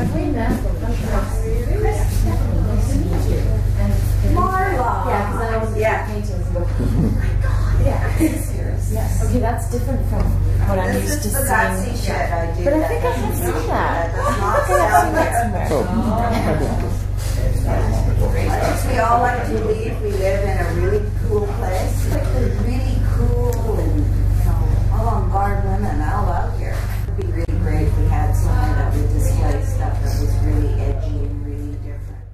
Have we met? Marla! Yeah, because I was paintings and go, oh my god, yeah, serious. Yes. Okay, that's different from what I'm used to seeing. But I think I have seen that. We all like to leave. We live in a really cool place. Like really cool and avant-garde women all out here. It'd be really great if we had someone that would display stuff that was really edgy and really different.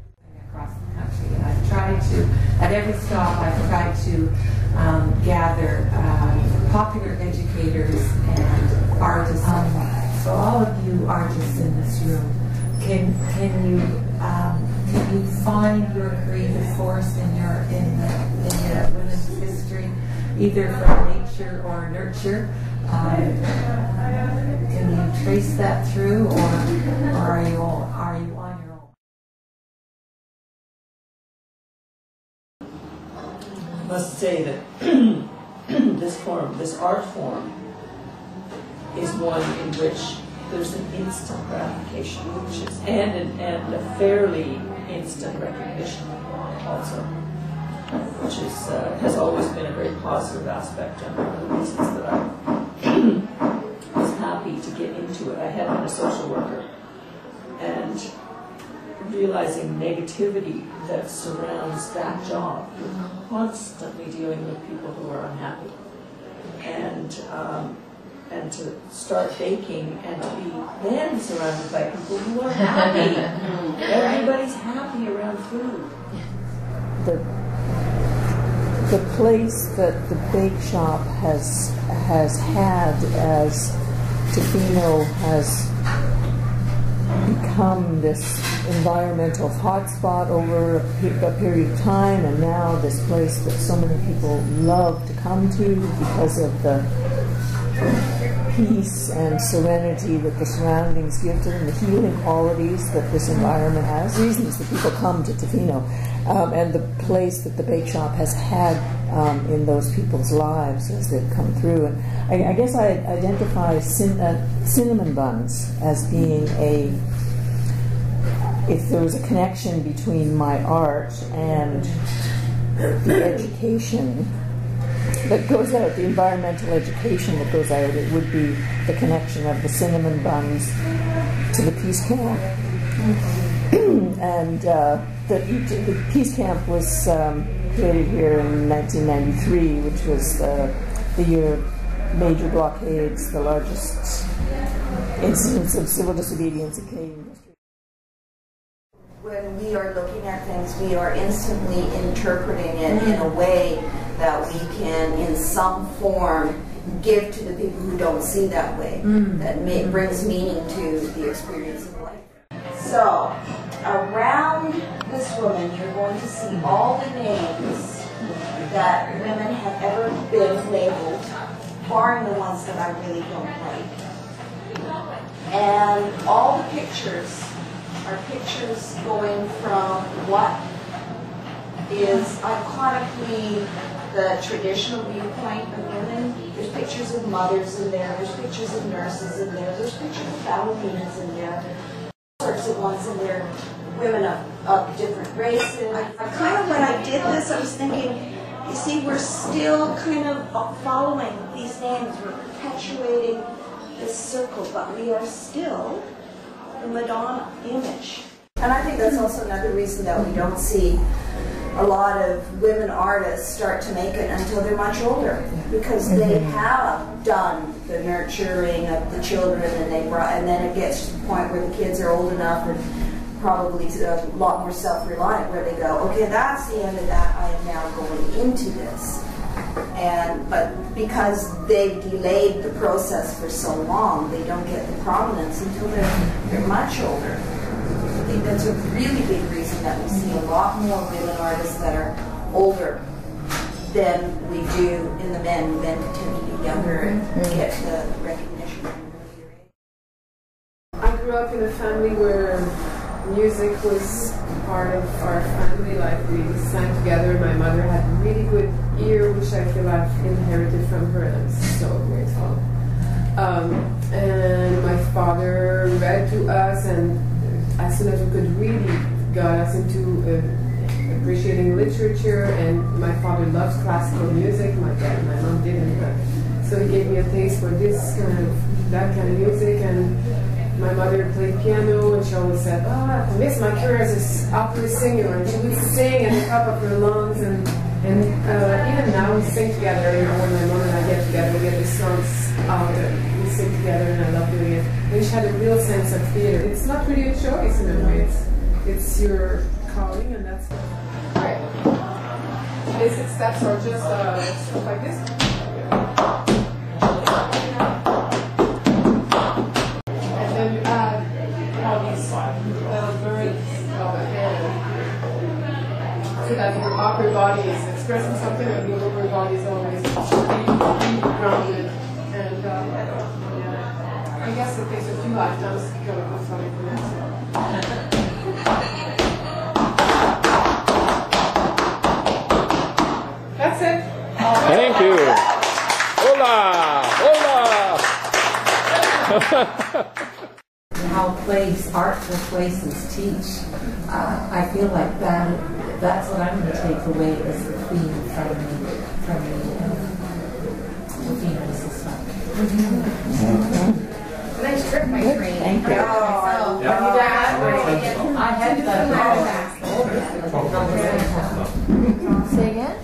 Across the country, and I've tried to, at every stop, I've tried to gather popular educators and artists. So all of you artists in this room, can you find your creative force in your women's history, either from nature or nurture? Can you trace that through, or are you on your own? I must say that this art form, is one in which there's an instant gratification, and a fairly instant recognition also, which has always been a very positive aspect, and one of the reasons that I was happy to get into it. I had been a social worker, and realizing negativity that surrounds that job, you're constantly dealing with people who are unhappy, and to start baking and to be then surrounded by people who are happy. Everybody's happy around food. The place that the bake shop has had as tofino has become this environmental hotspot over a period of time, and now this place that so many people love to come to because of the peace and serenity that the surroundings give to them, the healing qualities that this environment has, reasons that people come to Tofino, and the place that the bake shop has had in those people's lives as they've come through. And I guess I identify cinnamon buns as being if there was a connection between my art and the education that goes out, the environmental education that goes out, it would be the connection of the cinnamon buns to the peace camp. And the peace camp was created here in 1993, which was the year major blockades, the largest incidents of civil disobedience in Canadian history. When we are looking at things, we are instantly interpreting it in a way that we can, in some form, give to the people who don't see that way, that brings meaning to the experience of life. So, around this woman, you're going to see all the names that women have ever been labeled, barring the ones that I really don't like. And all the pictures are pictures going from what is iconically the traditional viewpoint of women. There's pictures of mothers in there, there's pictures of nurses in there, there's pictures of ballerinas in there, all sorts of ones in there, women of different races. When I did this, I was thinking, you see, we're still kind of following these names, we're perpetuating this circle, but we are still the Madonna image. And I think that's also another reason that we don't see a lot of women artists start to make it until they're much older, because they have done the nurturing of the children, and then it gets to the point where the kids are old enough and probably a lot more self-reliant, where they go, okay, that's the end of that, I am now going into this. But because they've delayed the process for so long, they don't get the prominence until they're much older. I think that's a really big reason that we see a lot more women artists that are older than we do in the men. Men tend to be younger and get the recognition from an earlier age. I grew up in a family where music was part of our family life. We sang together. My mother had a really good ear, which I feel I've inherited from her, and I'm so grateful. And my father read to us, and as soon as we could really got us into appreciating literature, and my father loves classical music, my dad and my mom didn't, so he gave me a taste for that kind of music, and my mother played piano, and she always said, I miss my career as an opera singer, and she would sing at the top of her lungs, and even now we sing together. When my mom and I get together, we get the songs out, and we sing together, and I love doing it. And she had a real sense of theater. It's not really a choice in a way, it's your calling, and that's it. Right. Basic steps are just stuff like this. And then you add all these little birds of the hair, so that your upper body is expressing something and your lower body is always really grounded. And I guess it takes a few lifetimes to go with something for that. That's it. Thank you. Hola! Hola! How artful places teach. I feel like that's what I'm going to take away as the theme from the tofino system. Nice trip, my train. Thank you. I had Say again?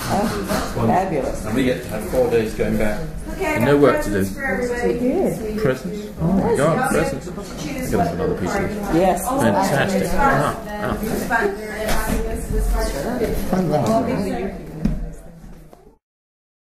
Fabulous. And we get to have 4 days going back. Okay, And no work to do. Good. Presents? Oh my God, presents. I'm going to another piece of it. Yes. Fantastic. It was fun. Fun one.